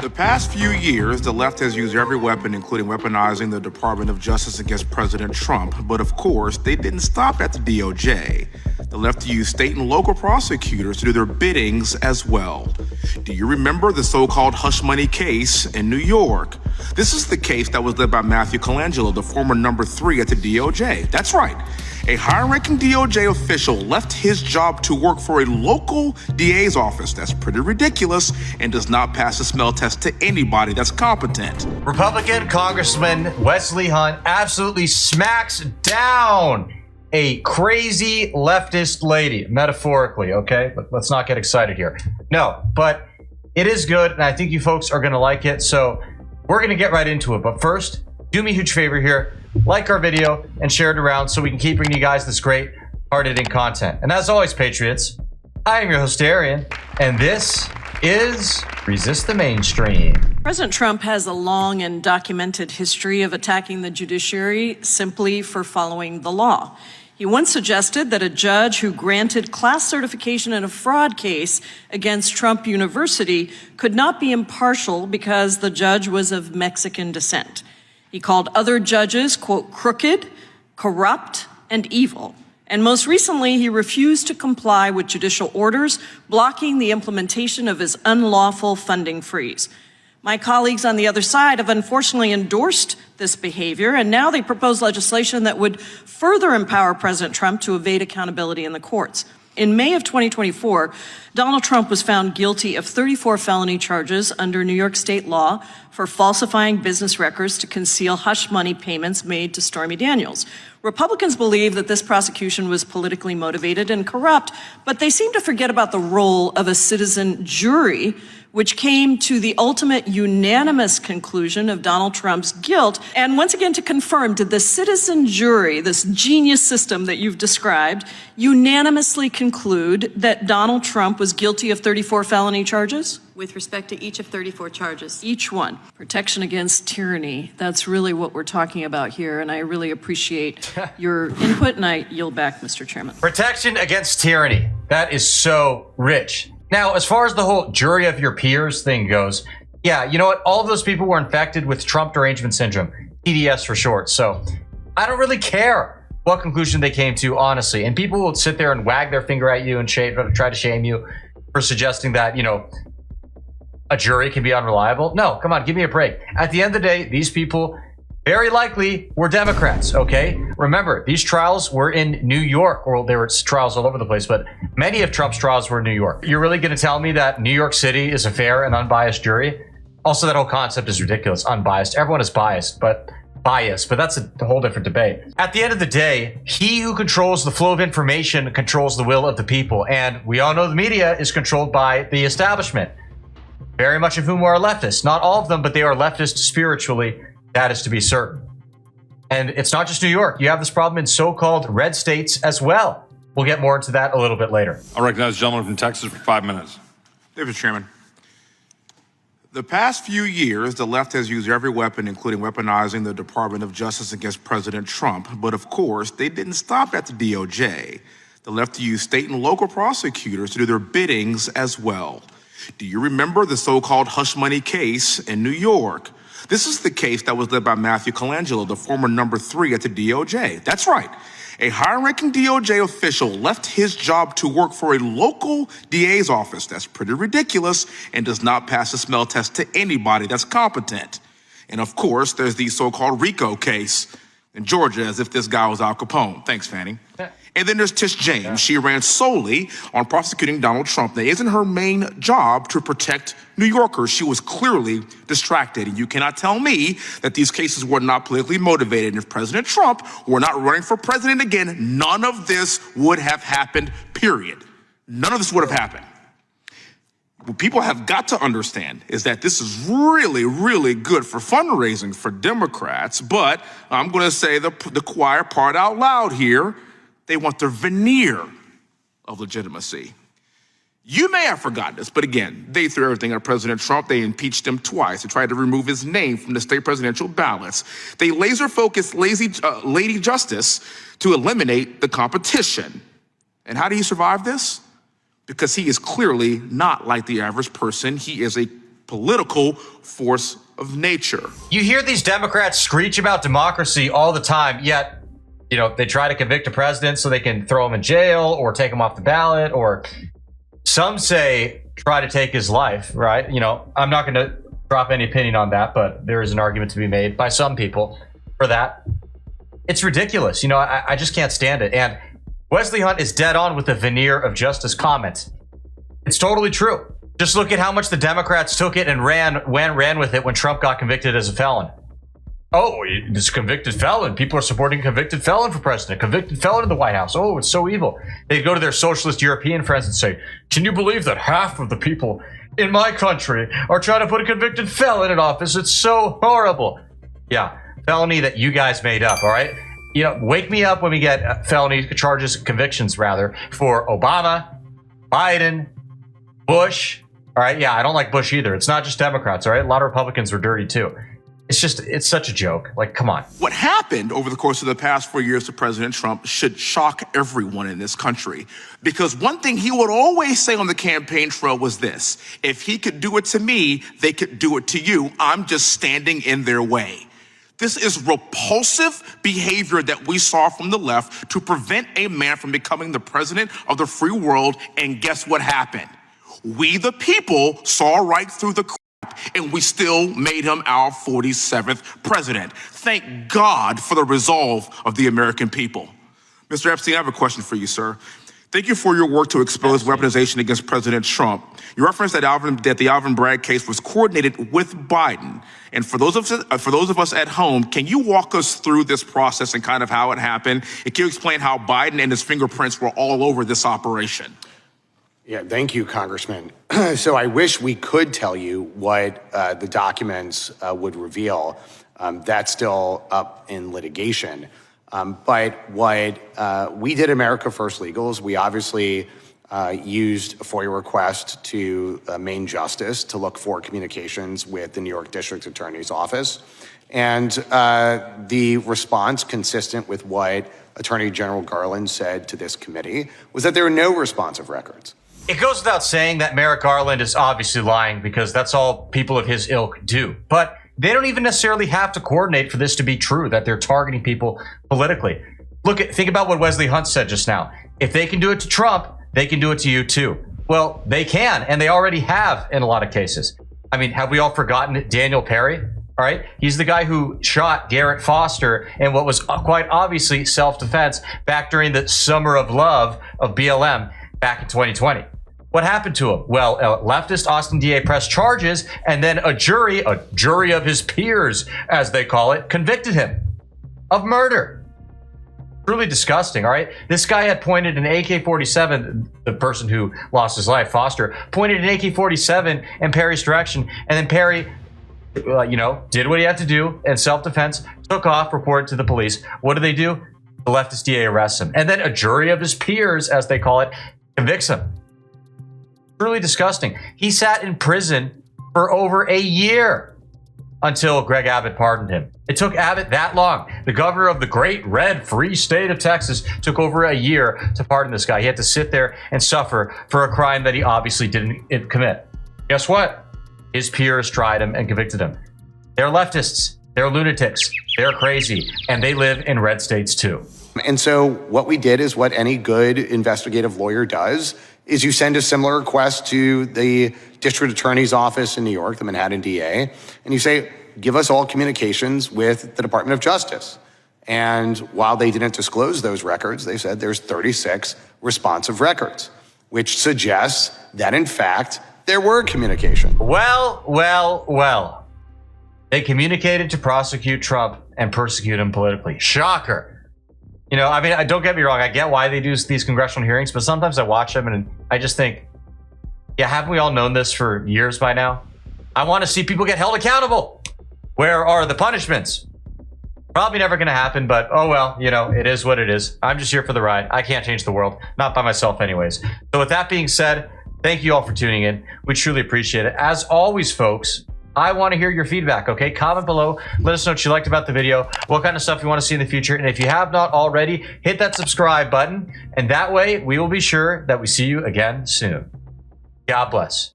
The past few years, the left has used every weapon, including weaponizing the Department of Justice against President Trump. But of course, they didn't stop at the DOJ. The left used state and local prosecutors to do their biddings as well. Do you remember the so-called hush money case in New York? This is the case that was led by Matthew Colangelo, the former number 3 at the DOJ. That's right. A high-ranking DOJ official left his job to work for a local DA's office. That's pretty ridiculous and does not pass the smell test to anybody that's competent. Republican Congressman Wesley Hunt absolutely smacks down a crazy leftist lady, metaphorically, okay? But let's not get excited here. No, but it is good, and I think you folks are going to like it, so we're going to get right into it. But first, do me a huge favor here. Like our video and share it around so we can keep bringing you guys this great hard-hitting content. And as always, Patriots, I am your host, Arian, and this is Resist the Mainstream. President Trump has a long and documented history of attacking the judiciary simply for following the law. He once suggested that a judge who granted class certification in a fraud case against Trump University could not be impartial because the judge was of Mexican descent. He called other judges, quote, crooked, corrupt, and evil. And most recently, he refused to comply with judicial orders, blocking the implementation of his unlawful funding freeze. My colleagues on the other side have unfortunately endorsed this behavior, and now they propose legislation that would further empower President Trump to evade accountability in the courts. In May of 2024, Donald Trump was found guilty of 34 felony charges under New York state law for falsifying business records to conceal hush money payments made to Stormy Daniels. Republicans believe that this prosecution was politically motivated and corrupt, but they seem to forget about the role of a citizen jury, which came to the ultimate unanimous conclusion of Donald Trump's guilt. And once again, to confirm, did the citizen jury, this genius system that you've described, unanimously conclude that Donald Trump was guilty of 34 felony charges? With respect to each of 34 charges. Each one. Protection against tyranny. That's really what we're talking about here, and I really appreciate your input, and I yield back, Mr. Chairman. Protection against tyranny. That is so rich. Now, as far as the whole jury of your peers thing goes, yeah, you know what? All of those people were infected with Trump derangement syndrome, TDS for short. So I don't really care what conclusion they came to, honestly. And people will sit there and wag their finger at you and try to shame you for suggesting that, you know, a jury can be unreliable. No, come on, give me a break. At the end of the day, these people very likely were Democrats, okay? Remember, these trials were in New York. Well, there were trials all over the place, but many of Trump's trials were in New York. You're really going to tell me that New York City is a fair and unbiased jury? Also, that whole concept is ridiculous, unbiased. Everyone is biased, but that's a whole different debate. At the end of the day, he who controls the flow of information controls the will of the people, and we all know the media is controlled by the establishment, very much of whom are leftists. Not all of them, but they are leftist spiritually. That is to be certain. And it's not just New York. You have this problem in so-called red states as well. We'll get more into that a little bit later. I recognize the gentleman from Texas for 5 minutes. Mr. Chairman. The past few years, the left has used every weapon, including weaponizing the Department of Justice against President Trump. But of course, they didn't stop at the DOJ. The left used state and local prosecutors to do their biddings as well. Do you remember the so-called hush money case in New York? This is the case that was led by Matthew Colangelo, the former number 3 at the DOJ. That's right. A high-ranking DOJ official left his job to work for a local DA's office. That's pretty ridiculous and does not pass the smell test to anybody that's competent. And of course, there's the so-called RICO case in Georgia, as if this guy was Al Capone. Thanks, Fannie. And then there's Tish James. She ran solely on prosecuting Donald Trump. Now, isn't her main job to protect New Yorkers? She was clearly distracted. And you cannot tell me that these cases were not politically motivated. And if President Trump were not running for president again, none of this would have happened, period. None of this would have happened. What people have got to understand is that this is really, really good for fundraising for Democrats. But I'm going to say the quiet part out loud here. They want the veneer of legitimacy. You may have forgotten this, but again, they threw everything at President Trump. They impeached him twice. They tried to remove his name from the state presidential ballots. They laser-focused Lady Justice to eliminate the competition. And how do you survive this? Because he is clearly not like the average person. He is a political force of nature. You hear these Democrats screech about democracy all the time, yet, they try to convict a president so they can throw him in jail or take him off the ballot, or some say try to take his life, right? I'm not going to drop any opinion on that, but there is an argument to be made by some people for that. It's ridiculous. I just can't stand it. And Wesley Hunt is dead on with the veneer of justice comments. It's totally true. Just look at how much the Democrats took it and ran with it when Trump got convicted as a felon. Oh, this convicted felon. People are supporting a convicted felon for president. Convicted felon in the White House. Oh, it's so evil. They'd go to their socialist European friends and say, can you believe that half of the people in my country are trying to put a convicted felon in office? It's so horrible. Yeah, felony that you guys made up, all right? Wake me up when we get felony charges, convictions rather, for Obama, Biden, Bush. All right, yeah, I don't like Bush either. It's not just Democrats, all right? A lot of Republicans were dirty too. It's such a joke. Like, come on. What happened over the course of the past 4 years to President Trump should shock everyone in this country. Because one thing he would always say on the campaign trail was this: if he could do it to me, they could do it to you. I'm just standing in their way. This is repulsive behavior that we saw from the left to prevent a man from becoming the president of the free world. And guess what happened? We, the people, saw right through the crap, and we still made him our 47th president. Thank God for the resolve of the American people. Mr. Epstein, I have a question for you, sir. Thank you for your work to expose weaponization against President Trump. You referenced that the Alvin Bragg case was coordinated with Biden. And for those of us at home, can you walk us through this process and kind of how it happened? And can you explain how Biden and his fingerprints were all over this operation? Yeah, thank you, Congressman. So I wish we could tell you what the documents would reveal. That's still up in litigation. But what we did at America First Legal is we obviously used a FOIA request to Main Justice to look for communications with the New York District Attorney's Office. And the response, consistent with what Attorney General Garland said to this committee, was that there were no responsive records. It goes without saying that Merrick Garland is obviously lying, because that's all people of his ilk do. But they don't even necessarily have to coordinate for this to be true, that they're targeting people politically. Think about what Wesley Hunt said just now. If they can do it to Trump, they can do it to you too. Well, they can, and they already have in a lot of cases. I mean, have we all forgotten Daniel Perry? All right, he's the guy who shot Garrett Foster in what was quite obviously self-defense back during the summer of love of BLM back in 2020. What happened to him? Well, leftist Austin DA pressed charges, and then a jury of his peers, as they call it, convicted him of murder. Truly disgusting, all right? This guy had pointed an AK-47, the person who lost his life, Foster, pointed an AK-47 in Perry's direction, and then Perry, did what he had to do in self-defense, took off, reported to the police. What do? The leftist DA arrests him. And then a jury of his peers, as they call it, convicts him. Truly disgusting. He sat in prison for over a year until Greg Abbott pardoned him. It took Abbott that long. The governor of the great red free state of Texas took over a year to pardon this guy. He had to sit there and suffer for a crime that he obviously didn't commit. Guess what? His peers tried him and convicted him. They're leftists. They're lunatics. They're crazy. And they live in red states too. And so what we did is what any good investigative lawyer does, is you send a similar request to the district attorney's office in New York, the Manhattan DA, and you say, give us all communications with the Department of Justice. And while they didn't disclose those records, they said there's 36 responsive records, which suggests that, in fact, there were communications. Well. They communicated to prosecute Trump and persecute him politically. Shocker. Don't get me wrong. I get why they do these congressional hearings, but sometimes I watch them and I just think, yeah, haven't we all known this for years by now? I want to see people get held accountable. Where are the punishments? Probably never going to happen, but oh well, it is what it is. I'm just here for the ride. I can't change the world, not by myself anyways. So with that being said, thank you all for tuning in. We truly appreciate it. As always, folks, I want to hear your feedback, okay? Comment below. Let us know what you liked about the video, what kind of stuff you want to see in the future. And if you have not already, hit that subscribe button. And that way, we will be sure that we see you again soon. God bless.